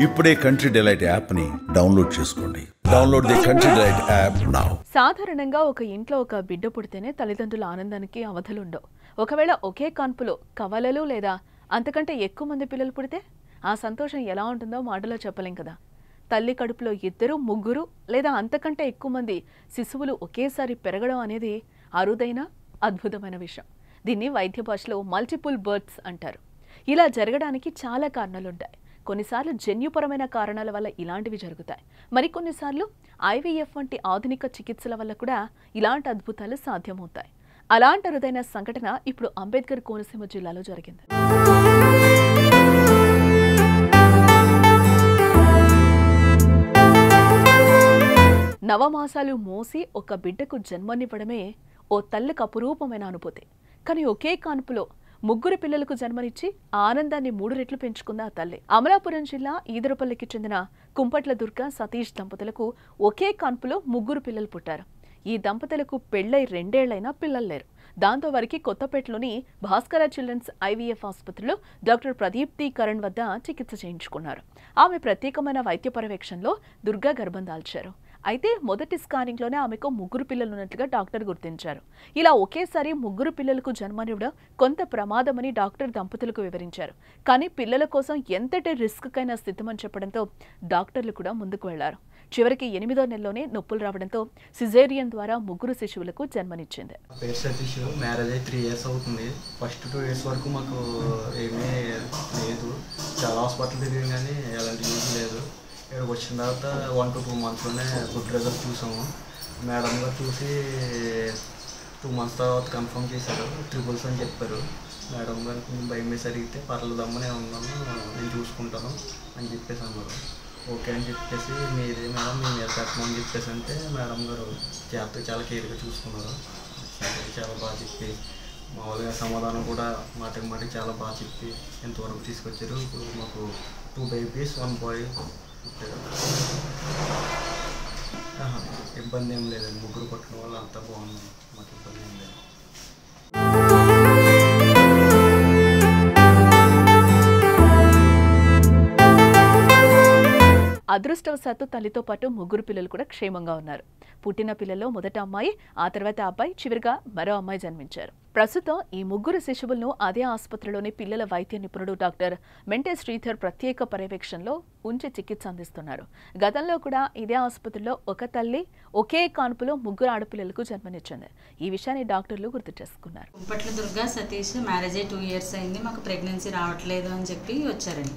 ఇప్పుడే country delight యాప్ని download చేసుకోండి. Download the country delight app now. సాధారణంగా ఒక ఇంట్లో ఒక బిడ్డ పుడితేనే తల్లిదండ్రుల ఆనందానికి అవధులుండవు. ఒకవేళ ఒకే కాన్పులో కవలలు లేదా అంతకంటే ఎక్కువ మంది పిల్లలు పుడితే ఆ సంతోషం ఎలా ఉంటుందో మాటలో చెప్పలేం కదా. తల్లి కడుపులో 2, 3 లేదా అంతకంటే ఎక్కువ మంది శిశువులు ఒకేసారి పెరగడం అనేది అరుదైన అద్భుతమైన విషయం. దీన్ని వైద్య భాషలో మల్టిపుల్ బర్త్స్ అంటారు. ఇలా జరగడానికి చాలా కారణాలుంటాయి. కొన్నిసార్లు జన్యుపరమైన కారణాల వల్ల ఇలాంటివి జరుగుతాయి. మరికొన్నిసార్లు ఐవీఎఫ్ వంటి ఆధునిక చికిత్సల వల్ల కూడా ఇలాంటి అద్భుతాలు సాధ్యమవుతాయి. అలాంటి అరుదైన సంఘటన ఇప్పుడు అంబేద్కర్ కోనసీమ జిల్లాలో జరిగింది. నవమాసాలు మోసి ఒక బిడ్డకు జన్మనివ్వడమే ఓ తల్లికి అపురూపమైన అనుభూతి. కానీ ఒకే కాన్పులో 3 పిల్లలకు జన్మనిచ్చి ఆ ఆనందాన్ని 3 రెట్లు పెంచుకుంది ఆ తల్లి. అమలాపురం జిల్లా ఈదరపల్లికి చెందిన కుంపట్ల దుర్గ సతీష్ దంపతులకు ఒకే కాన్పులో 3 పిల్లలు పుట్టారు. ఈ దంపతులకు పెళ్లై 2 ఏళ్లైనా పిల్లలు లేరు. దాంతో వారికి కొత్తపేటలోని భాస్కర చిల్డ్రన్స్ ఐవీఎఫ్ ఆసుపత్రిలో డాక్టర్ ప్రదీప్తి కరణ్ వద్ద చికిత్స చేయించుకున్నారు. ఆమె ప్రత్యేకమైన వైద్య పర్యవేక్షణలో దుర్గా గర్భం దాల్చారు. అయితే మొదటి స్కానింగ్లోనే ఆమెకు 3 పిల్లలు ఉన్నట్లుగా డాక్టర్ గుర్తించారు. ఇలా ఒకేసారి 3 పిల్లలకు జన్మనివ్వడం కొంత ప్రమాదమని డాక్టర్ దంపతులకు వివరించారు. కానీ పిల్లల కోసం ఎంతటి రిస్క్కైనా సిద్ధమని చెప్పడంతో డాక్టర్లు కూడా ముందుకు వెళ్లారు. చివరికి 8వ నెలలోనే నొప్పులు రావడంతో సిజేరియన్ ద్వారా 3 శిశువులకు జన్మనిచ్చింది. పేరు సతీష్. మ్యారేజ్ అయ్యి 3 ఇయర్స్ అవుతుంది. ఫస్ట్ 2 ఇయర్స్ వరకు మాకు ఏమీ లేదు. చాలా హాస్పిటల్ తిరిగి కానీ ఎలాంటి యూజ్ లేదు. ఇక్కడికి వచ్చిన తర్వాత 1 to 2 monthsలోనే గుడ్ రిజల్ట్ చూసాము. మేడం గారు చూసి 2 months తర్వాత కన్ఫర్మ్ చేశారు. ట్రిపుల్స్ అని చెప్పారు. మేడం గారు కొంచెం భయం వేసి అడిగితే పర్లేదమ్మనే ఉన్నాను, నేను చూసుకుంటాను అని చెప్పేసి అన్నారు. ఓకే అని చెప్పేసి మీదే మేడం మీ మీద పెట్టమని చెప్పేసి అంటే మేడం గారు చాలా కేర్గా చూసుకున్నారు. చాలా బాగా చెప్పి మామూలుగా సమాధానం కూడా మాటికి చాలా బాగా చెప్పి ఎంతవరకు తీసుకొచ్చారు. ఇప్పుడు మాకు 2 babies 1 boy. ఇబ్బంది ఏం లేదండి. 3 పట్టిన వాళ్ళు అంతా బాగుంది. మాకు ఇబ్బంది ఏం లేదు. అదృష్టవశాత్తు తల్లితో పాటు 3 పిల్లలు కూడా క్షేమంగా ఉన్నారు. పుట్టిన పిల్లల్లో మొదట అమ్మాయి, ఆ తర్వాత అబ్బాయి, చివరిగా మరో అమ్మాయి జన్మించారు. ప్రస్తుతం ఈ 3 శిశువులను అదే ఆసుపత్రిలోని పిల్లల వైద్య నిపుణుడు డాక్టర్ మెంటే శ్రీధర్ ప్రత్యేక పర్యవేక్షణలో ఉంచి చికిత్స అందిస్తున్నారు. గతంలో కూడా ఇదే ఆసుపత్రిలో ఒక తల్లి ఒకే కాన్పులో 3 ఆడపిల్లలకు జన్మనిచ్చింది. ఈ విషయాన్ని డాక్టర్లు గుర్తు చేసుకున్నారు. కుంపట్ల దుర్గా సతీష్ మ్యారేజ్ అయ్యి 2 years అయింది. మాకు ప్రెగ్నెన్సీ రావట్లేదు అని చెప్పి వచ్చారండి.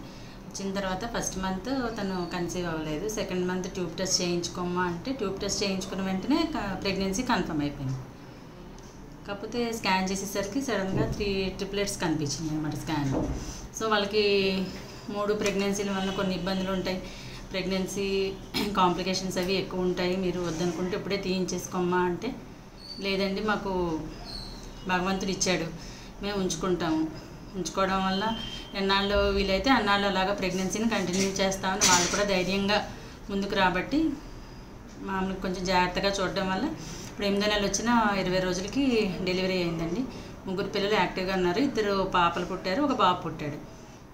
వచ్చిన తర్వాత ఫస్ట్ మంత్ తను కన్సీవ్ అవ్వలేదు. సెకండ్ మంత్ ట్యూబ్ టెస్ట్ చేయించుకోమ్మా అంటే ట్యూబ్ టెస్ట్ చేయించుకున్న వెంటనే ప్రెగ్నెన్సీ కన్ఫర్మ్ అయిపోయింది. కాకపోతే స్కాన్ చేసేసరికి సడన్గా 3 triplets కనిపించినాయి అన్నమాట స్కాన్. సో వాళ్ళకి 3 ప్రెగ్నెన్సీల వల్ల కొన్ని ఇబ్బందులు ఉంటాయి. ప్రెగ్నెన్సీ కాంప్లికేషన్స్ అవి ఎక్కువ ఉంటాయి. మీరు వద్దనుకుంటే ఇప్పుడే తీయించేసుకోమ్మా అంటే లేదండి మాకు భగవంతుడు ఇచ్చాడు, మేము ఉంచుకుంటాము. ఉంచుకోవడం వల్ల ఎన్నాళ్ళు వీలైతే అన్నాళ్ళు అలాగా ప్రెగ్నెన్సీని కంటిన్యూ చేస్తామని వాళ్ళు కూడా ధైర్యంగా ముందుకు రాబట్టి మామూలుగా కొంచెం జాగ్రత్తగా చూడడం వల్ల ఇప్పుడు 8వ నెల వచ్చిన 20 రోజులకి డెలివరీ అయిందండి. 3 పిల్లలు యాక్టివ్గా ఉన్నారు. 2 పాపలు పుట్టారు, 1 బాబు పుట్టాడు.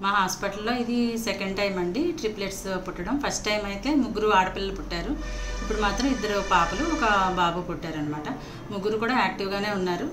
మా హాస్పిటల్లో ఇది సెకండ్ టైం అండి ట్రిప్లెట్స్ పుట్టడం. ఫస్ట్ టైం అయితే 3 ఆడపిల్లలు పుట్టారు. ఇప్పుడు మాత్రం 2 పాపలు 1 బాబు పుట్టారనమాట. 3 కూడా యాక్టివ్గానే ఉన్నారు.